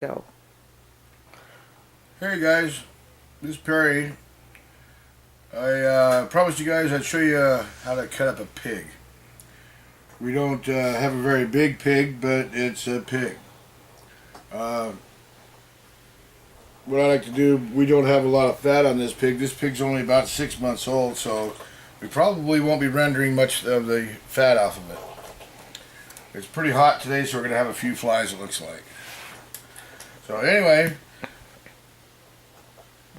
Go. Hey guys, this is Perry. I promised you guys I'd show you how to cut up a pig. We don't have a very big pig, but it's a pig. Uh, what I like to do, we don't have a lot of fat on this pig. This pig's only about 6 months old, so we probably won't be rendering much of the fat off of it. It's pretty hot today, so we're going to have a few flies, it looks like. So anyway,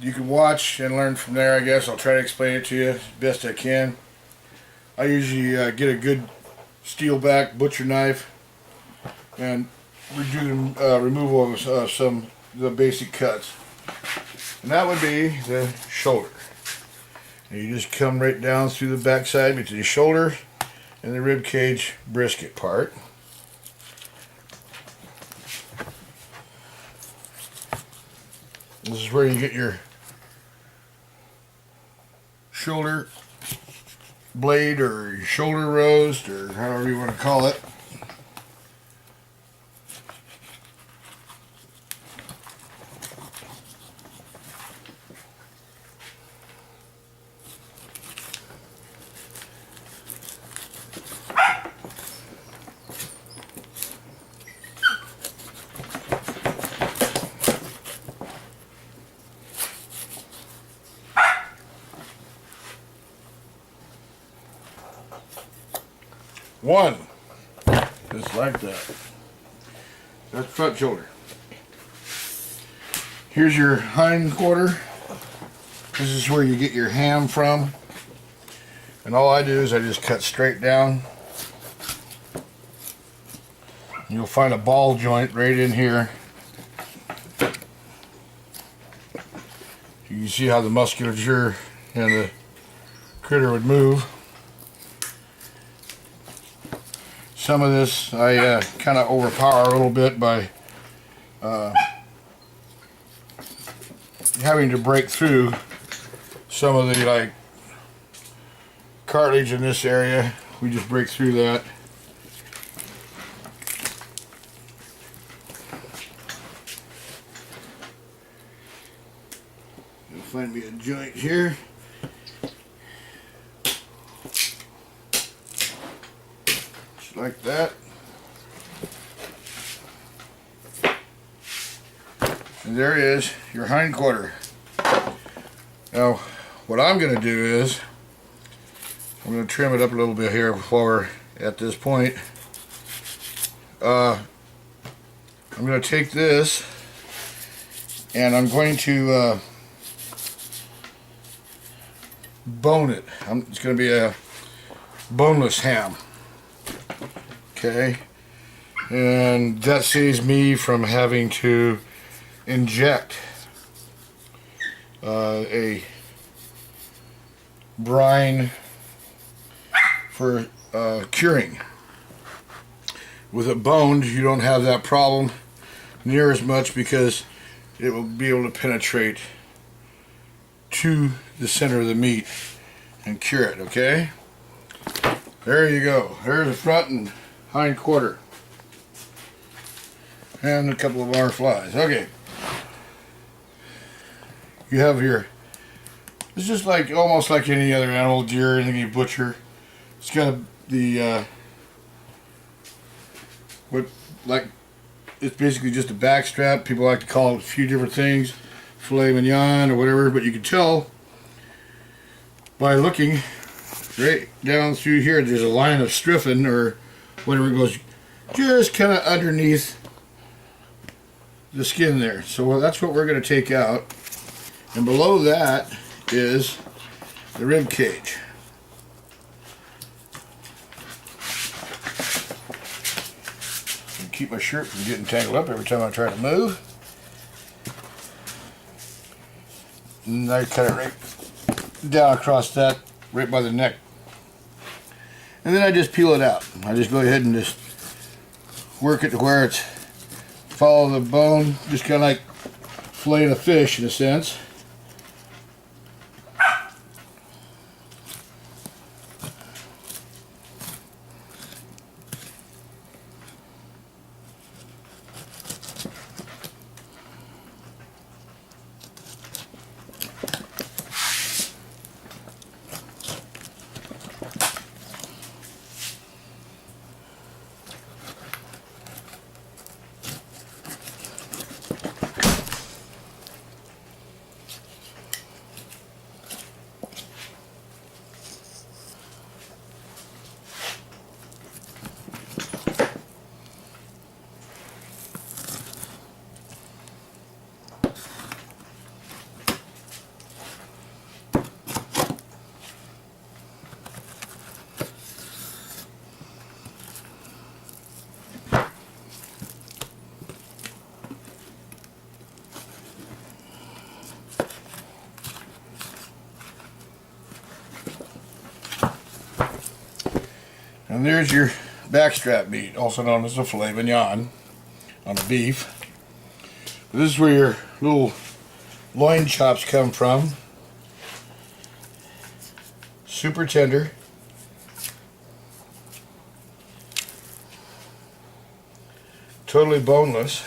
you can watch and learn from there, I guess. I'll try to explain it to you as best I can. I usually get a good steel back butcher knife and do the removal of some of the basic cuts. And that would be the shoulder. And you just come right down through the backside between the shoulder and the rib cage brisket part. This is where you get your shoulder blade or your shoulder roast or however you want to call it. One, just like that. That's front shoulder. Here's your hind quarter. This is where you get your ham from. And all I do is I just cut straight down. You'll find a ball joint right in here. You can see how the musculature and the critter would move. Some of this I kind of overpower a little bit by having to break through some of the cartilage in this area. We just break through that. You'll find me a joint here. Like that. And there is your hind quarter. Now, what I'm going to do is I'm going to trim it up a little bit here while we're at this point. I'm going to take this and I'm going to bone it. It's going to be a boneless ham. Okay, and that saves me from having to inject a brine for curing. With it boned, you don't have that problem near as much because it will be able to penetrate to the center of the meat and cure it, okay? There you go. There's the front and hind quarter. And a couple of our flies. Okay. You have your, it's just like, almost like any other animal, deer, anything you butcher. It's got the, it's basically just a back strap. People like to call it a few different things. Filet mignon or whatever, but you can tell by looking right down through here, there's a line of stripping or whatever it goes just kind of underneath the skin there. So that's what we're going to take out. And below that is the rib cage. And keep my shirt from getting tangled up every time I try to move. And I cut it right down across that, right by the neck. And then I just peel it out. I just go ahead and just work it to where it's follow the bone, just kind of like filleting a fish in a sense. And there's your backstrap meat, also known as the filet mignon on the beef. This is where your little loin chops come from. Super tender. Totally boneless.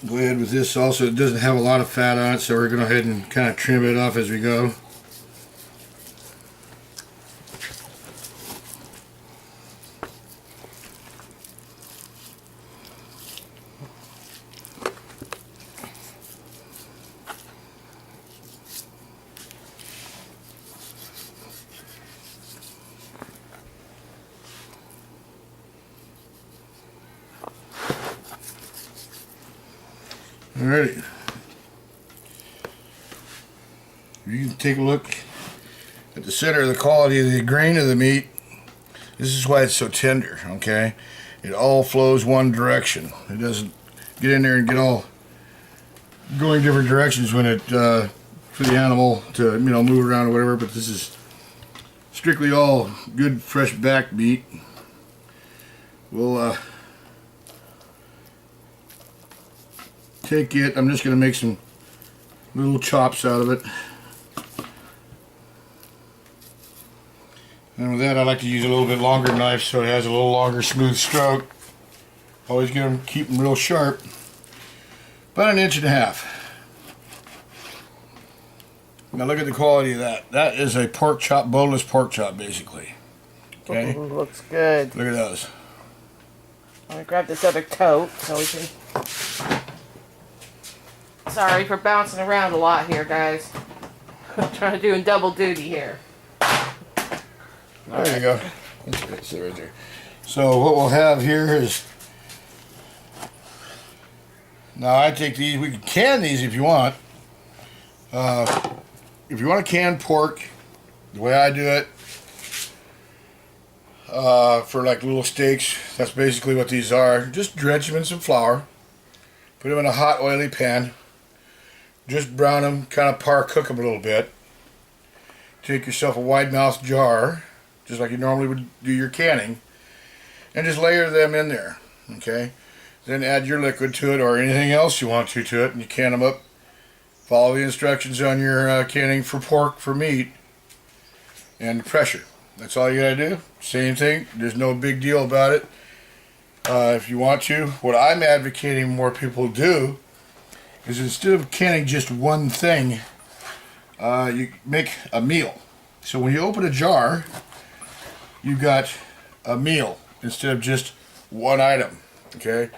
Go ahead with this also. It doesn't have a lot of fat on it, so we're going to go ahead and kind of trim it off as we go. Alrighty. You can take a look at the center of the quality of the grain of the meat. This is why it's so tender, okay? It all flows one direction. It doesn't get in there and get all going different directions when it for the animal to, you know, move around or whatever, but this is strictly all good fresh back meat. We'll take it. I'm just going to make some little chops out of it. And with that, I like to use a little bit longer knife so it has a little longer smooth stroke. Always keep them real sharp. About 1.5 inches. Now look at the quality of that. That is a pork chop, boneless pork chop basically. Okay? Ooh, looks good. Look at those. I'm going to grab this other coat so we can... Sorry for bouncing around a lot here, guys. I'm trying to do double duty here. There you go. That's it right there. So what we'll have here is, now I take these, we can can these if you want. If you want to can pork, the way I do it, for like little steaks, that's basically what these are. Just drench them in some flour, put them in a hot oily pan, just brown them, kind of cook them a little bit. Take yourself a wide mouth jar, just like you normally would do your canning, and just layer them in there, okay? Then add your liquid to it or anything else you want to it, and you can them up. Follow the instructions on your canning for pork, for meat, and pressure. That's all you gotta do. Same thing, there's no big deal about it. If you want to, what I'm advocating more people do is instead of canning just one thing, you make a meal. So when you open a jar, you've got a meal instead of just one item, okay?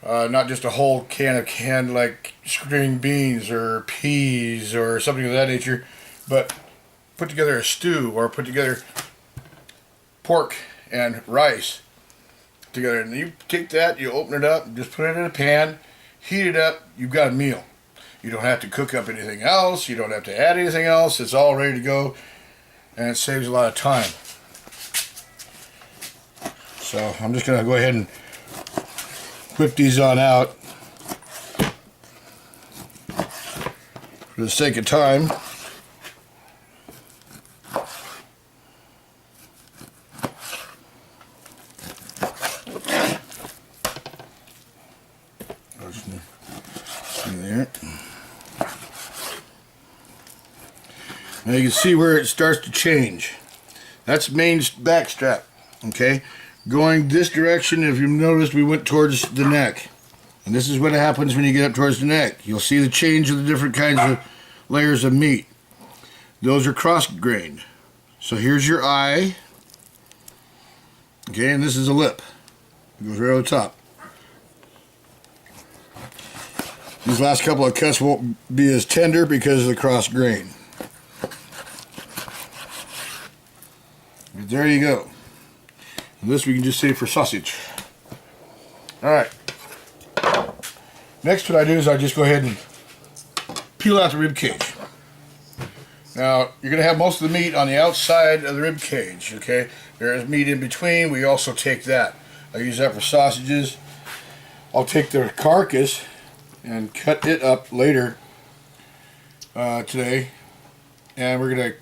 Not just a whole can of canned like string beans or peas or something of that nature, but put together a stew or put together pork and rice together. And you take that, you open it up, just put it in a pan, heat it up, you've got a meal. You don't have to cook up anything else, you don't have to add anything else, it's all ready to go, and it saves a lot of time. So I'm just going to go ahead and whip these on out for the sake of time. There. Now you can see where it starts to change. That's main back strap, okay? Going this direction, if you noticed, we went towards the neck. And this is what happens when you get up towards the neck. You'll see the change of the different kinds of layers of meat. Those are cross-grained. So here's your eye. Okay, and this is a lip. It goes right over the top. These last couple of cuts won't be as tender because of the cross grain. But there you go. And this we can just save for sausage. Alright. Next what I do is I just go ahead and peel out the rib cage. Now you're going to have most of the meat on the outside of the rib cage, okay? There is meat in between. We also take that. I use that for sausages. I'll take the carcass and cut it up later today and we're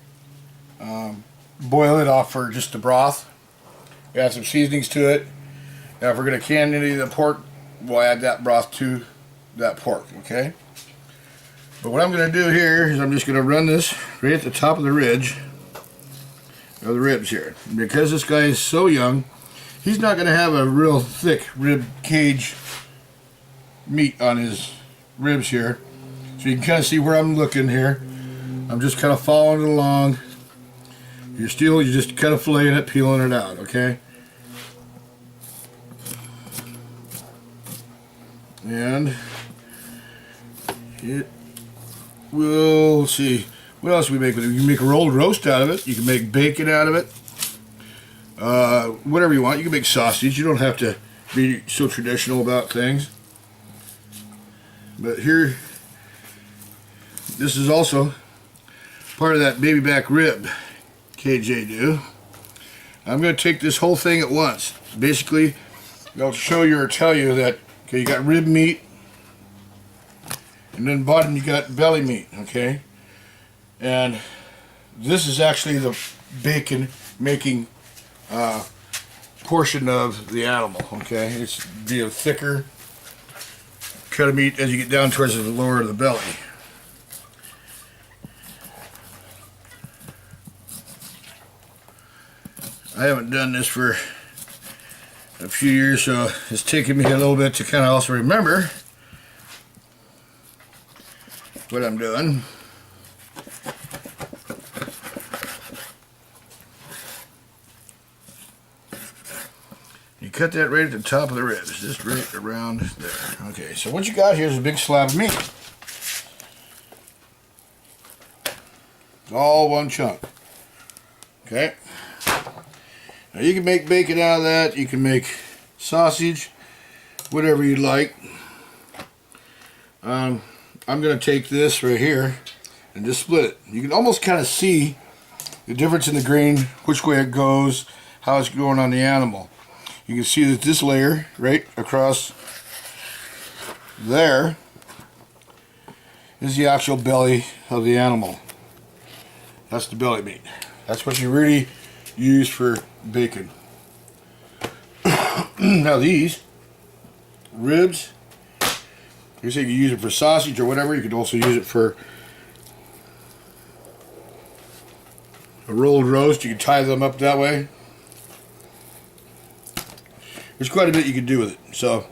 gonna boil it off for just the broth. Add some seasonings to it. Now if we're gonna can any of the pork, we'll add that broth to that pork, okay? But what I'm gonna do here is I'm just gonna run this right at the top of the ridge of the ribs here. Because this guy is so young, he's not gonna have a real thick rib cage meat on his ribs here. So you can kind of see where I'm looking here. I'm just kind of following it along. You're just kind of filleting it, peeling it out, okay? And it will, let's see, what else do we make with it? You can make a rolled roast out of it. You can make bacon out of it. Whatever you want. You can make sausage. You don't have to be so traditional about things. But here, this is also part of that baby back rib KJ do. I'm going to take this whole thing at once. Basically, I'll show you or tell you that, okay, you got rib meat, and then bottom you got belly meat, okay? And this is actually the bacon making portion of the animal, okay? It's be a thicker cut of meat as you get down towards the lower of the belly. I haven't done this for a few years, so it's taken me a little bit to kind of also remember what I'm doing. You cut that right at the top of the ribs, just right around there. Okay, so what you got here is a big slab of meat. It's all one chunk. Okay. Now you can make bacon out of that, you can make sausage, whatever you'd like. I'm going to take this right here and just split it. You can almost kind of see the difference in the grain, which way it goes, how it's going on the animal. You can see that this layer right across there is the actual belly of the animal. That's the belly meat. That's what you really use for bacon. Now these ribs, you say you use it for sausage or whatever. You could also use it for a rolled roast. You can tie them up that way. There's quite a bit you can do with it, so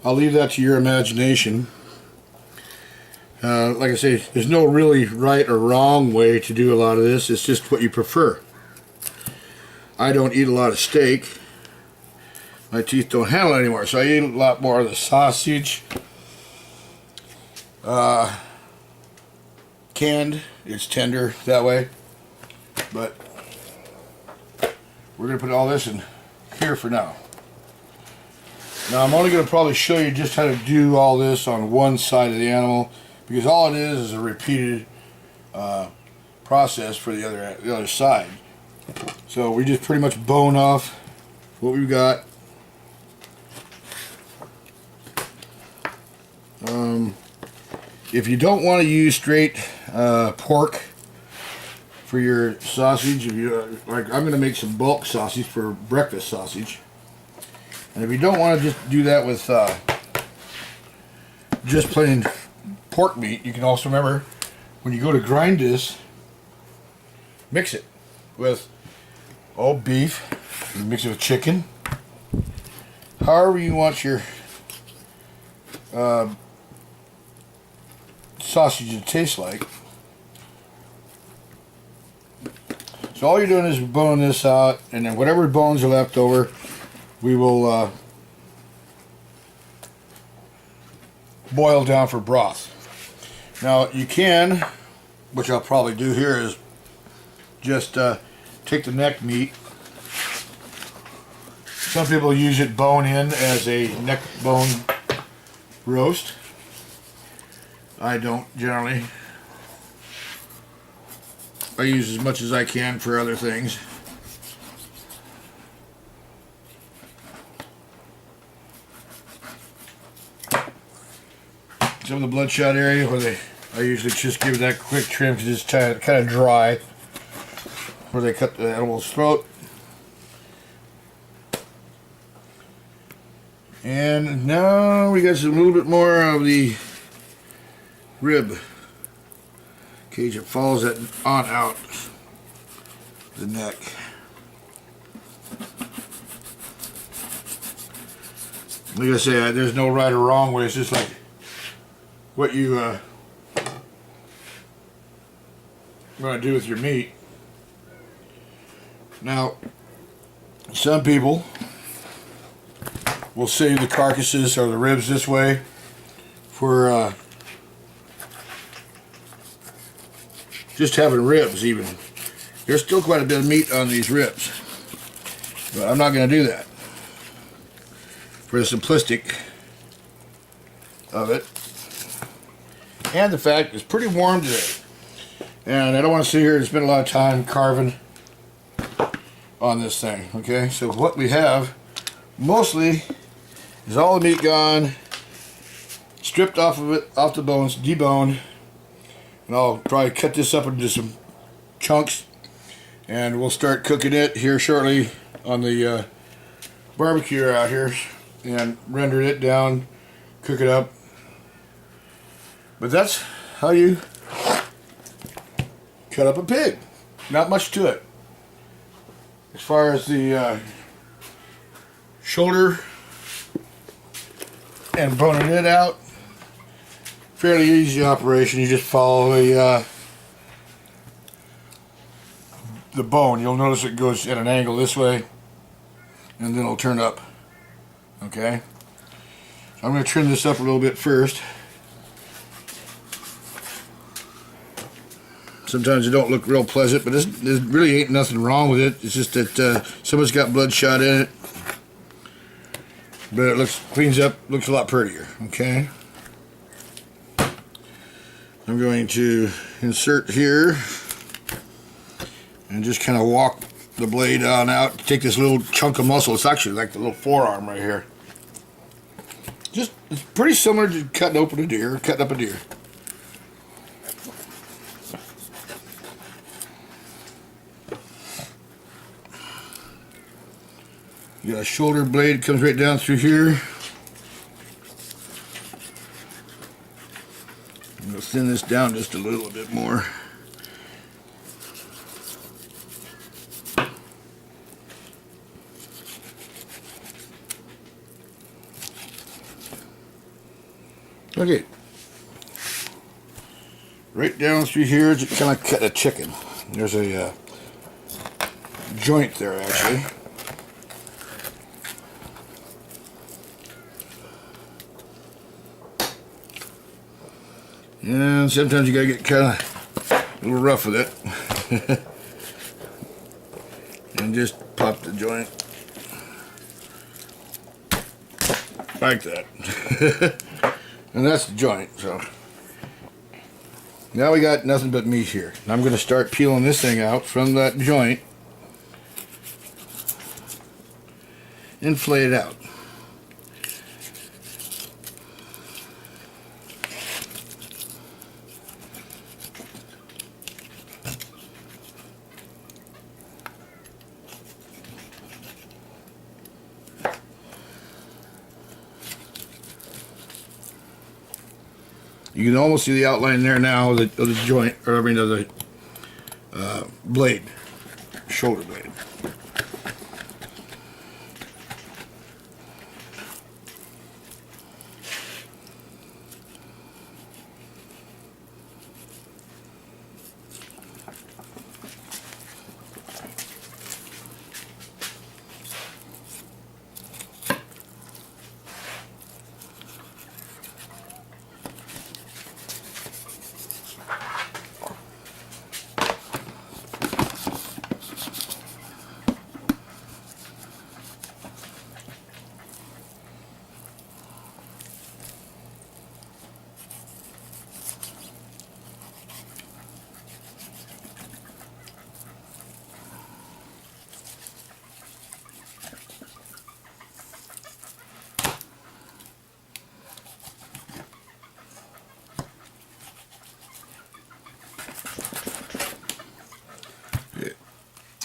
I'll leave that to your imagination. Like I say, there's no really right or wrong way to do a lot of this. It's just what you prefer. I don't eat a lot of steak. My teeth don't handle it anymore, so I eat a lot more of the sausage. Canned, it's tender that way. But we're going to put all this in here for now. Now I'm only going to probably show you just how to do all this on one side of the animal, because all it is a repeated process for the other side. So we just pretty much bone off what we've got. If you don't want to use straight pork for your sausage, if you like, I'm going to make some bulk sausage for breakfast sausage. And if you don't want to just do that with just plain pork meat, you can also remember when you go to grind this, mix it with beef, you mix it with chicken, however you want your sausage to taste like. So all you're doing is boning this out, and then whatever bones are left over, we will boil down for broth. Now you can, which I'll probably do here, is just take the neck meat. Some people use it bone in as a neck bone roast. I don't generally. I use as much as I can for other things. Some of the bloodshot area where they I usually just give it that quick trim because it's kind of dry where they cut the animal's throat. And now we got some little bit more of the rib cage that follows that on out the neck. Like I say, there's no right or wrong way. It's just like what you want to do with your meat. Now, some people will save the carcasses or the ribs this way for just having ribs even. There's still quite a bit of meat on these ribs, but I'm not going to do that for the simplistic of it. And the fact it's pretty warm today. And I don't want to sit here and spend a lot of time carving on this thing, okay? So what we have mostly is all the meat gone, stripped off of it, off the bones, deboned, and I'll probably cut this up into some chunks, and we'll start cooking it here shortly on the barbecue out here, and render it down, cook it up. But that's how you cut up a pig. Not much to it. As far as the shoulder and boning it out, fairly easy operation. You just follow the bone. You'll notice it goes at an angle this way, and then it'll turn up. Okay, so I'm going to trim this up a little bit first. Sometimes it don't look real pleasant, but there really ain't nothing wrong with it. It's just that someone's got bloodshot in it. But it cleans up, looks a lot prettier. Okay. I'm going to insert here and just kind of walk the blade on out. Take this little chunk of muscle. It's actually like the little forearm right here. It's pretty similar to cutting up a deer. You got a shoulder blade, comes right down through here. I'm going to thin this down just a little bit more. Okay. Right down through here, just kind of cut a chicken. There's a joint there actually. And sometimes you gotta get kind of a little rough with it. And just pop the joint. Like that. And that's the joint, so. Now we got nothing but meat here. I'm gonna start peeling this thing out from that joint. And flay it out. You can almost see the outline there now of the joint, or I mean of the blade, shoulder blade.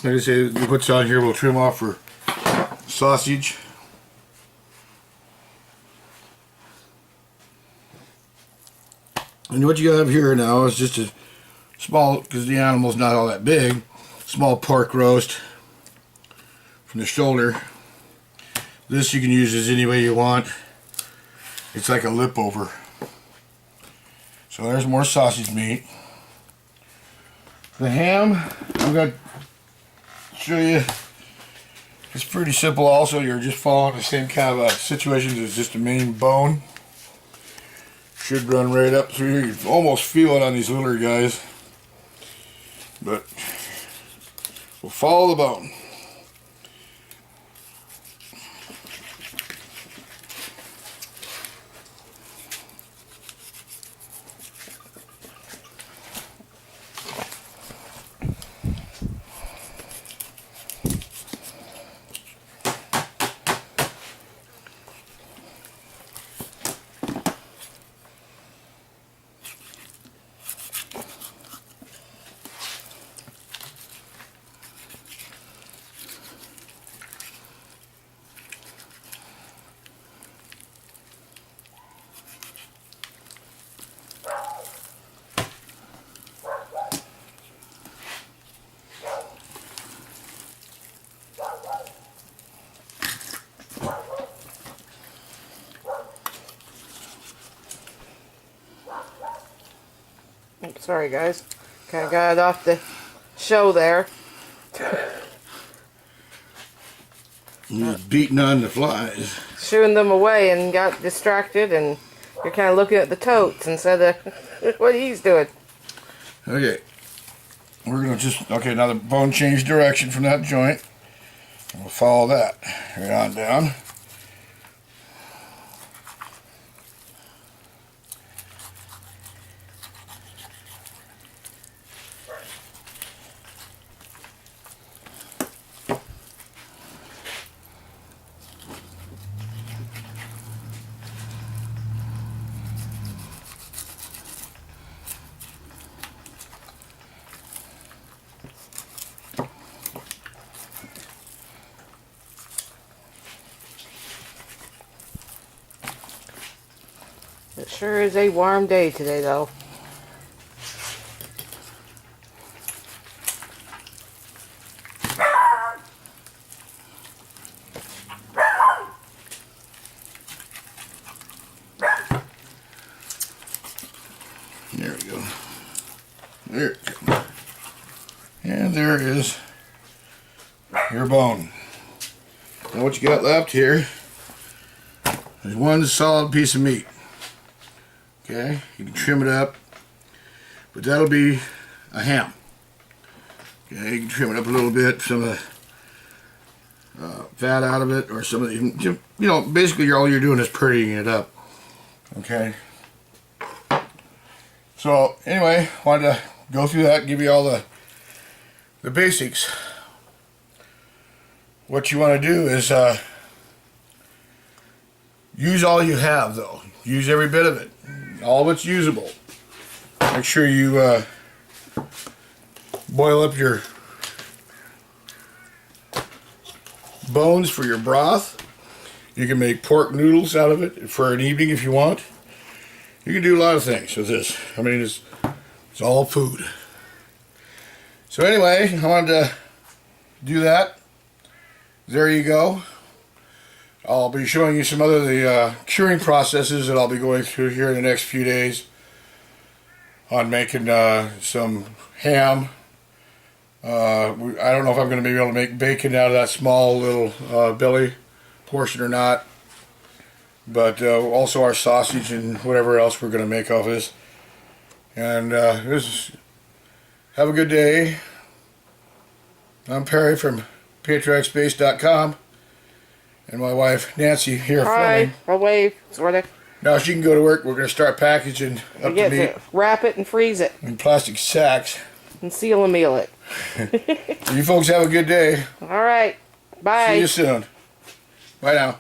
like I say, what's on here we'll trim off for sausage. And what you have here now is just a small, because the animal's not all that big, small pork roast from the shoulder. This you can use as any way you want. It's like a lip over. So there's more sausage meat. The ham, I'm going to show you. It's pretty simple also. You're just following the same kind of situation as just the main bone. Should run right up through here. You can almost feel it on these littler guys. But we'll follow the bone. Sorry guys, kind of got it off the show there. He's beating on the flies. Shooing them away and got distracted, and you're kind of looking at the totes instead of what he's doing. Okay, we're gonna just, okay, now the bone changed direction from that joint. And we'll follow that right on down. It sure is a warm day today, though. There we go. There it goes. And there is your bone. Now what you got left here is one solid piece of meat. Okay, you can trim it up, but that'll be a ham. Okay, you can trim it up a little bit, some of the fat out of it, or some of the, you know, basically all you're doing is prettying it up. Okay. So anyway, wanted to go through that, give you all the basics. What you want to do is use all you have, though. Use every bit of it. All of it's usable. Make sure you boil up your bones for your broth. You can make pork noodles out of it for an evening if you want. You can do a lot of things with this. I mean, it's all food. So anyway, I wanted to do that. There you go. I'll be showing you some other the curing processes that I'll be going through here in the next few days on making some ham. I don't know if I'm going to be able to make bacon out of that small little belly portion or not. But also our sausage and whatever else we're going to make off this. And have a good day. I'm Perry from PatriarchsBase.com. And my wife, Nancy, here filming. Hi, I'll wave, sort of. Now she can go to work. We're going to start packaging up the meat wrap it and freeze it. in plastic sacks. And seal and meal it. You folks have a good day. All right. Bye. See you soon. Bye now.